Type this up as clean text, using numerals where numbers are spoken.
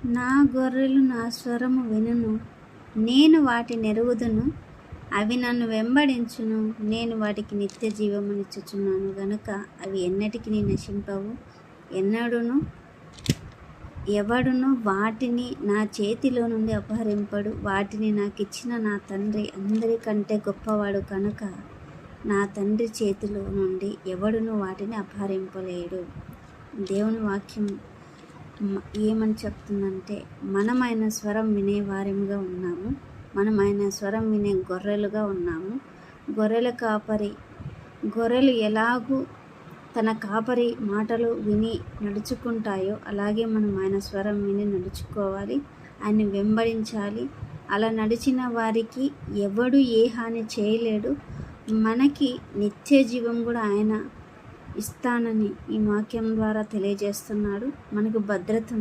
నా గొర్రెలు నా స్వరము వినును, నేను వాటినెరుగుదును, అవి నన్ను వెంబడించును, నేను వాటికి నిత్య జీవమునిచ్చుచున్నాను గనుక అవి ఎన్నటికి నశింపవు. ఎన్నడూను ఎవడును వాటిని నా చేతిలో నుండి అపహరింపడు. వాటిని నాకిచ్చిన నా తండ్రి అందరికంటే గొప్పవాడు కనుక నా తండ్రి చేతిలో నుండి ఎవడును వాటిని అపహరింపలేడు. దేవుని వాక్యం ఏమని చెప్తుందంటే, మనం ఆయన స్వరం వినే వారిగా ఉన్నాము, మనం ఆయన స్వరం వినే గొర్రెలుగా ఉన్నాము. గొర్రెలు ఎలాగూ తన కాపరి మాటలు విని నడుచుకుంటాయో అలాగే మనం ఆయన స్వరం విని నడుచుకోవాలి, ఆయన్ని వెంబడించాలి. అలా నడిచిన వారికి ఎవడు ఏ హాని చేయలేడు. మనకి నిత్య జీవం కూడా ఆయన ఇస్తానని ఈ వాక్యం ద్వారా తెలియజేస్తున్నాడు. మనకు భద్రత